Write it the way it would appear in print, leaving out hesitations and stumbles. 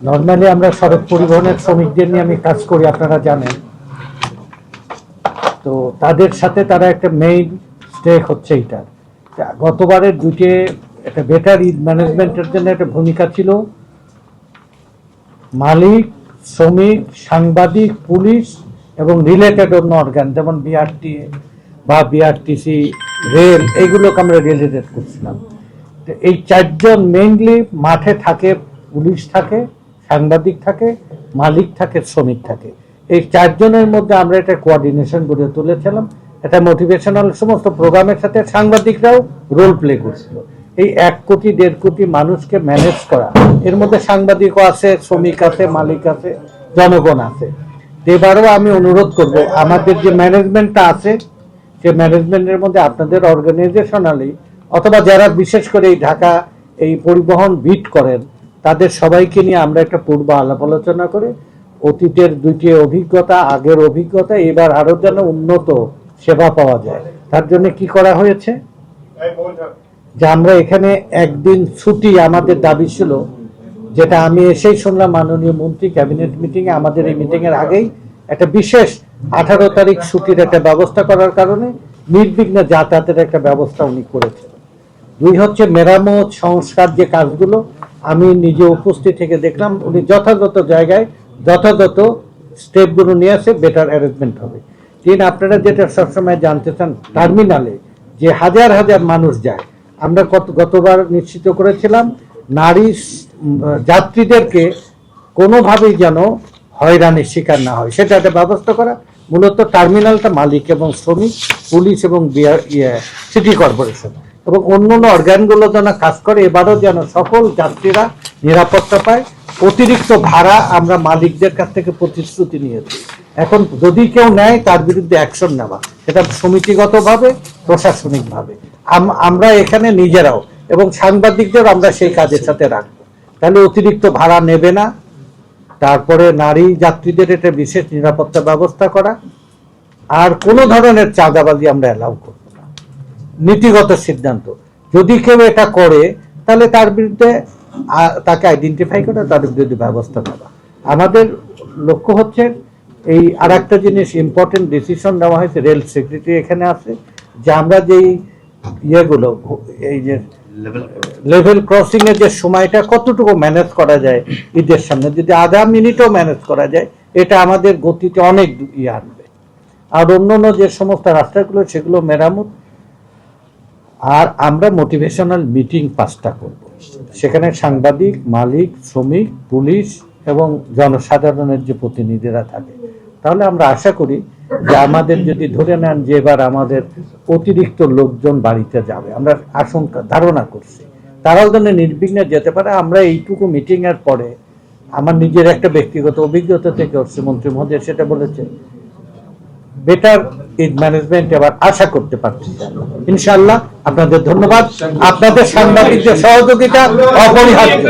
Normally আমরা সড়ক পরিবহনের শ্রমিকদের নিয়ে আমি কাজ করি, আপনারা জানেন। তো তাদের সাথে তারা একটা মেইন স্টেক হচ্ছে এইটা। গতবারের দুইটি একটা বেটার ম্যানেজমেন্টের জন্য একটা ভূমিকা ছিল মালিক, শ্রমিক, সাংবাদিক, পুলিশ এবং রিলেটেড অন্য অর্গান, যেমন বিআরটি বা বিআরটিসি, রেল, এইগুলোকে আমরা রিলেটেড করছিলাম। তো এই চারজন মেইনলি মাঠে থাকে, পুলিশ থাকে, সাংবাদিক থাকে, মালিক থাকে, শ্রমিক থাকে। এই চারজনের মধ্যে আমরা একটা কোঅর্ডিনেশন গড়ে তুলেছিলাম। এটা মোটিভেশনাল সমস্ত প্রোগ্রামের সাথে সাংবাদিকরাও রোল প্লে করছিল। এই 1 কোটি 1.5 কোটি মানুষকে ম্যানেজ করা, এর মধ্যে সাংবাদিকও আছে, শ্রমিক আছে, মালিক আছে, জনগণ আছে। এবারও আমি অনুরোধ করব, আমাদের যে ম্যানেজমেন্টটা আছে সে ম্যানেজমেন্টের মধ্যে আপনাদের অর্গানাইজেশনালি অথবা যারা বিশেষ করে এই ঢাকা এই পরিবহন বিট করেন তাদের সবাইকে নিয়ে আমরা একটা পূর্ব আলাপ আলোচনা করে অতীতের দুইটি অভিজ্ঞতা, আগের অভিজ্ঞতা, এবার আরো যেন উন্নত সেবা পাওয়া যায় তার জন্য কি করা হয়েছে, যে আমরা এখানে একদিন ছুটি আমাদের দাবি ছিল, যেটা আমি এসেই শুনলাম মাননীয় মন্ত্রী ক্যাবিনেট মিটিংয়ে, আমাদের এই মিটিংয়ের আগেই একটা বিশেষ 18 তারিখ ছুটির একটা ব্যবস্থা করার কারণে নির্বিঘ্নে যাতায়াতের একটা ব্যবস্থা উনি করেছেন। 2 হচ্ছে মেরামত সংস্কার যে কাজগুলো আমি নিজে উপস্থিত থেকে দেখলাম, উনি যথাযথ জায়গায় যথাযথ স্টেপগুলো নিয়ে আসে, বেটার অ্যারেঞ্জমেন্ট হবে। 3 আপনারা যেটা সবসময় জানতে চান, টার্মিনালে যে হাজার হাজার মানুষ যায়, আমরা গতবার নিশ্চিত করেছিলাম নারী যাত্রীদেরকে কোনোভাবেই যেন হয়রানির শিকার না হয়, সেটা একটা ব্যবস্থা করা। মূলত টার্মিনালটা মালিক এবং শ্রমিক, পুলিশ এবং সিটি কর্পোরেশন এবং অন্যান্য অর্গানগুলো যেন কাজ করে। এবারও যেন সকল যাত্রীরা নিরাপত্তা পায়। অতিরিক্ত ভাড়া আমরা মালিকদের কাছ থেকে প্রতিশ্রুতি নিয়েছি। এখন যদি কেউ নেয় তার বিরুদ্ধে অ্যাকশন নেওয়া, সেটা সমিতিগতভাবে, প্রশাসনিকভাবে। আমরা এখানে নিজেরাও এবং সাংবাদিকদের আমরা সেই কাজের সাথে রাখবো, তাহলে অতিরিক্ত ভাড়া নেবে না। তারপরে নারী যাত্রীদের এটা বিশেষ নিরাপত্তা ব্যবস্থা করা, আর কোনো ধরনের চাঁদাবাজি আমরা অ্যালাউ করব না। নীতিগত সিদ্ধান্ত, যদি কেউ এটা করে তাহলে তার বিরুদ্ধে তাকে আইডেন্টিফাই করা, তার বিরুদ্ধে ব্যবস্থা নেওয়া। আমাদের লক্ষ্য হচ্ছে এই আর একটা জিনিস ইম্পর্টেন্ট ডিসিশন নেওয়া হয়েছে, রেল সেক্রেটারি এখানে আছে, যে আমরা যেই ইয়েগুলো এই যে লেভেল ক্রসিং এর যে সময়টা কতটুকু ম্যানেজ করা যায় ঈদের সামনে, যদি আধা মিনিটও ম্যানেজ করা যায় এটা আমাদের গতিতে অনেক ইয়ে আনবে। আর অন্যান্য যে সমস্ত রাস্তাগুলো সেগুলো মেরামত। আর আমরা মোটিভেশনাল মিটিং 5টা করব, সেখানে সাংবাদিক, মালিক, শ্রমিক, পুলিশ এবং জনসাধারণের যে প্রতিনিধিরা থাকে। তাহলে আমরা আশা করি যে আমাদের যদি ধরে নেন যে এবার আমাদের অতিরিক্ত লোকজন বাড়িতে যাবে, আমরা আশঙ্কা ধারণা করছি তারাও যেন নির্বিঘ্নে যেতে পারে। আমরা এইটুকু মিটিং এর পরে আমার নিজের একটা ব্যক্তিগত অভিজ্ঞতা থেকে মন্ত্রী মহোদয় সেটা বলেছে, বেটার ইজ ম্যানেজমেন্ট এবার আশা করতে পারছি ইনশাআল্লাহ। আপনাদের ধন্যবাদ, আপনাদের সাংবাদিকদের সহযোগিতা অপরিহার্য।